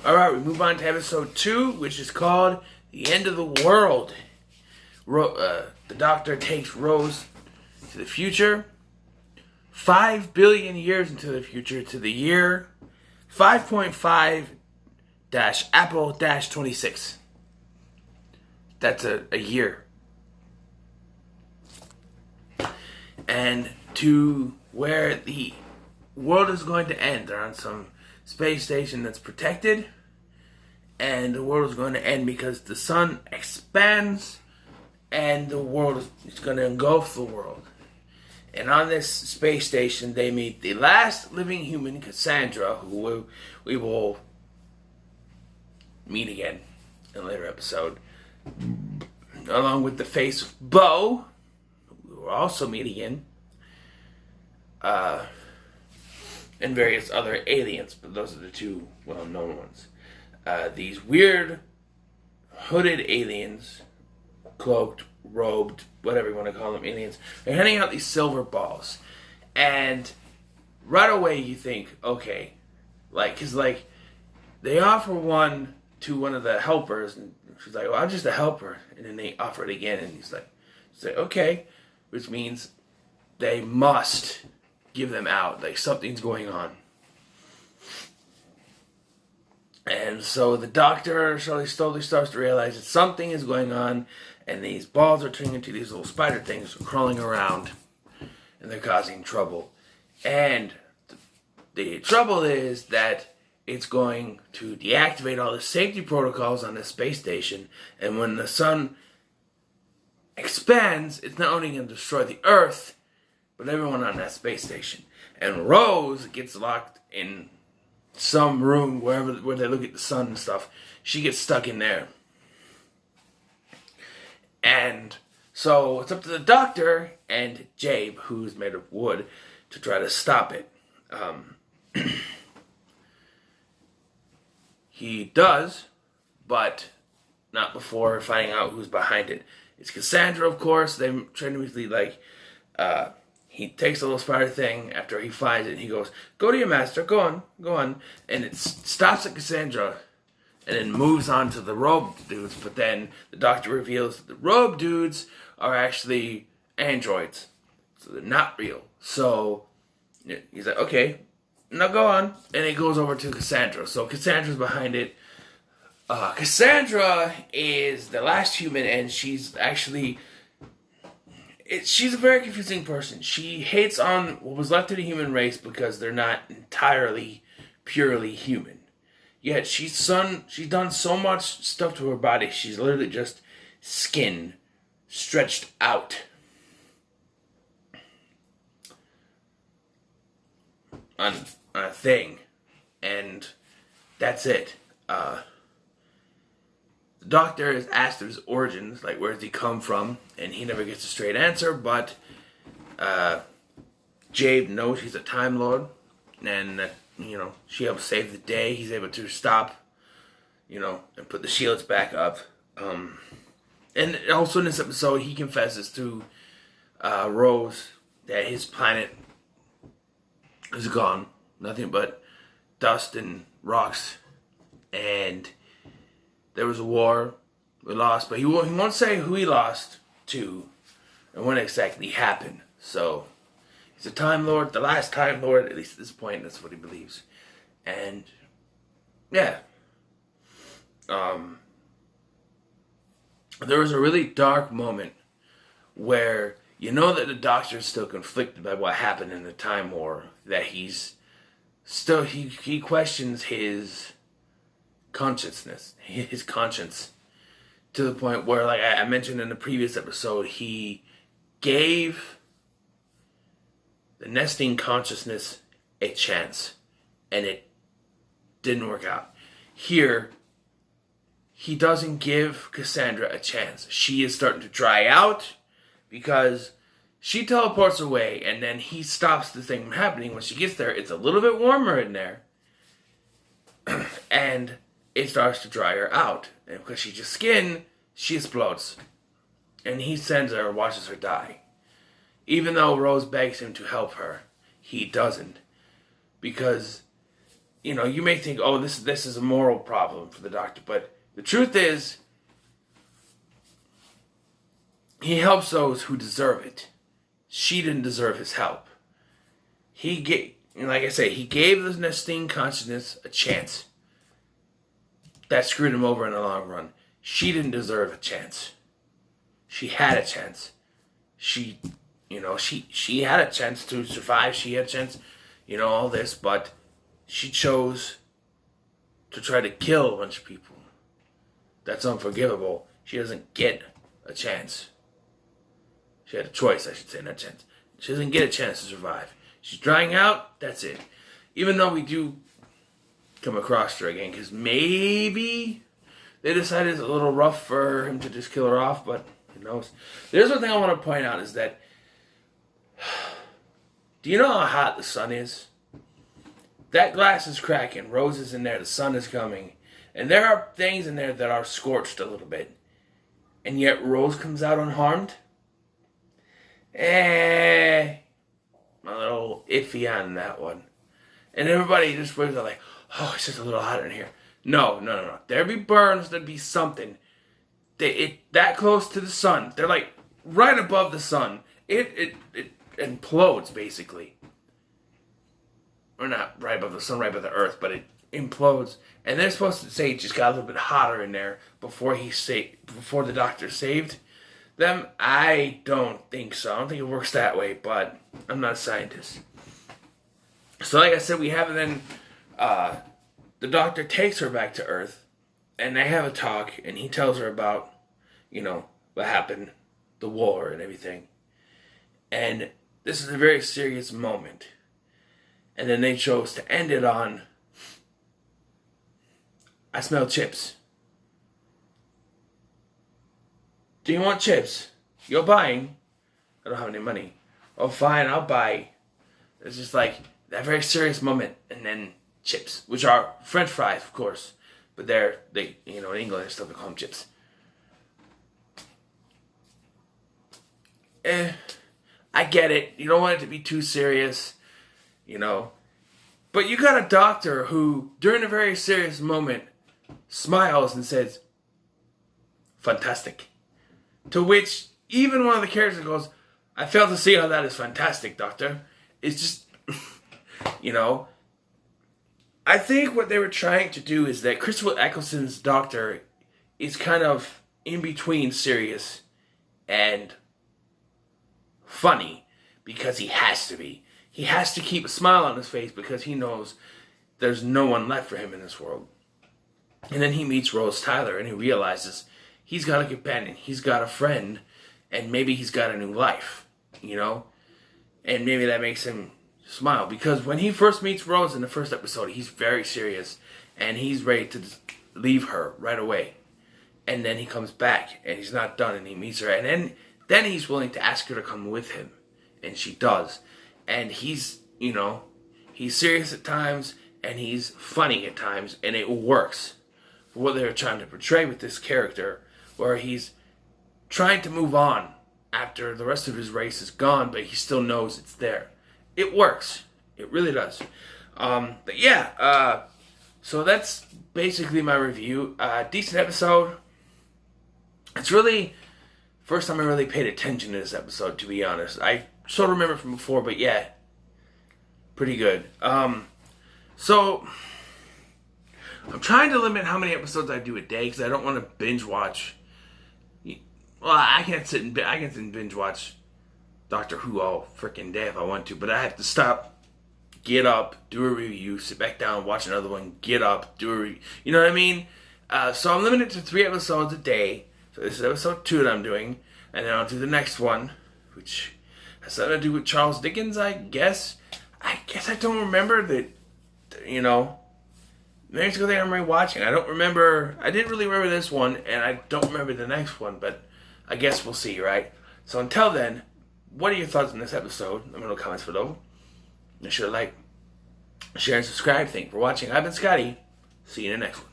Alright, we move on to episode 2, which is called The End of the World. The Doctor takes Rose to the future, 5 billion years into the future, to the year 5.5-Apple-26. That's a year. And to where the world is going to end. They're on some space station that's protected, and the world is going to end because the sun expands and the world is going to engulf the world. And on this space station they meet the last living human, Cassandra, who we will meet again in a later episode, along with the face of Bo, who we'll also meet again, and various other aliens, but those are the two well-known ones. These weird, hooded aliens, cloaked, robed, whatever you want to call them, aliens, they're handing out these silver balls. And right away you think, okay, because they offer one to one of the helpers, and she's like, well, I'm just a helper. And then they offer it again, and he's like, okay, which means they must give them out, like something's going on. And so the Doctor slowly starts to realize that something is going on, and these balls are turning into these little spider things crawling around, and they're causing trouble. And the trouble is that it's going to deactivate all the safety protocols on the space station, and when the sun expands, it's not only going to destroy the Earth, but everyone on that space station. And Rose gets locked in some room where they look at the sun and stuff. She gets stuck in there. And so it's up to the Doctor and Jabe, who's made of wood, to try to stop it. He does, but not before finding out who's behind it. It's Cassandra, of course. They try to immediately, he takes a little spider thing after he finds it, and he goes, go to your master, go on. And it stops at Cassandra, and then moves on to the robed dudes. But then the Doctor reveals that the robed dudes are actually androids, so they're not real. So he's like, okay, now go on. And it goes over to Cassandra. So Cassandra's behind it. Cassandra is the last human, and she's actually... she's a very confusing person. She hates on what was left of the human race because they're not entirely, purely human. Yet she's done so much stuff to her body, she's literally just skin stretched out. On a thing. And that's it. The Doctor is asked of his origins, like where does he come from, and he never gets a straight answer, but Jabe knows he's a Time Lord, and that, she helps save the day. He's able to stop, and put the shields back up. And also in this episode, he confesses to Rose that his planet is gone. Nothing but dust and rocks, and there was a war, we lost, but he won't say who he lost to and when exactly happened. So he's a Time Lord, the last Time Lord, at least at this point, that's what he believes. And yeah. There was a really dark moment where you know that the Doctor is still conflicted by what happened in the Time War, that he's still, he questions his consciousness, his conscience, to the point where, like I mentioned in the previous episode, he gave the nesting consciousness a chance, and it didn't work out. Here, he doesn't give Cassandra a chance. She is starting to dry out because she teleports away, and then he stops the thing from happening. When she gets there, it's a little bit warmer in there, and it starts to dry her out. And because she's just skin, she explodes. And he sends her and watches her die. Even though Rose begs him to help her, he doesn't. Because you may think, oh, this is a moral problem for the doctor, but the truth is, he helps those who deserve it. She didn't deserve his help. Like I say, he gave the Nestine consciousness a chance. That screwed him over in the long run. She didn't deserve a chance. She had a chance. She had a chance to survive. She had a chance, all this, but she chose to try to kill a bunch of people. That's unforgivable. She doesn't get a chance. She had a choice, I should say, not a chance. She doesn't get a chance to survive. She's drying out, that's it. Even though we do come across her again, because maybe they decided it's a little rough for him to just kill her off, but who knows. There's one thing I want to point out is that, do you know how hot the sun is? That glass is cracking, Rose is in there, the sun is coming, and there are things in there that are scorched a little bit, and yet Rose comes out unharmed? I'm a little iffy on that one. And everybody just was like, oh, it's just a little hotter in here. No. There'd be burns, there'd be something. That close to the sun. They're like right above the sun. It implodes, basically. Or not right above the sun, right above the earth, but it implodes. And they're supposed to say it just got a little bit hotter in there before the doctor saved them. I don't think so. I don't think it works that way, but I'm not a scientist. So like I said, we have then the doctor takes her back to Earth, and they have a talk, and he tells her about, what happened, the war and everything. And this is a very serious moment. And then they chose to end it on, I smell chips. Do you want chips? You're buying. I don't have any money. Oh, fine, I'll buy. It's just like that very serious moment, and then chips, which are French fries, of course, but in England they still call them chips. I get it. You don't want it to be too serious, but you got a doctor who, during a very serious moment, smiles and says, "Fantastic." To which even one of the characters goes, "I fail to see how that is fantastic, Doctor." It's just, I think what they were trying to do is that Christopher Eccleston's Doctor is kind of in between serious and funny, because he has to be. He has to keep a smile on his face because he knows there's no one left for him in this world. And then he meets Rose Tyler and he realizes he's got a companion, he's got a friend, and maybe he's got a new life, And maybe that makes him smile. Because when he first meets Rose in the first episode, he's very serious. And he's ready to leave her right away. And then he comes back and he's not done and he meets her. And then he's willing to ask her to come with him. And she does. And he's serious at times and he's funny at times. And it works for what they're trying to portray with this character, where he's trying to move on after the rest of his race is gone, but he still knows it's there. It works. It really does. But yeah, so that's basically my review. Decent episode. It's really first time I really paid attention to this episode, to be honest. I sort of remember from before, but yeah, pretty good. So I'm trying to limit how many episodes I do a day because I don't want to binge watch. Well, I can sit and binge watch Doctor Who all freaking day if I want to, but I have to stop, get up, do a review, sit back down, watch another one, get up, do a review. You know what I mean? So I'm limited to 3 episodes a day. So this is episode 2 that I'm doing, and then I'll do the next one, which has something to do with Charles Dickens, I guess. I don't remember that, maybe it's a good thing I'm rewatching. I didn't really remember this one, and I don't remember the next one, but I guess we'll see, right? So until then, what are your thoughts on this episode? Let me know in the comments below. Make sure to like, share, and subscribe. Thank you for watching. I've been Scotty. See you in the next one.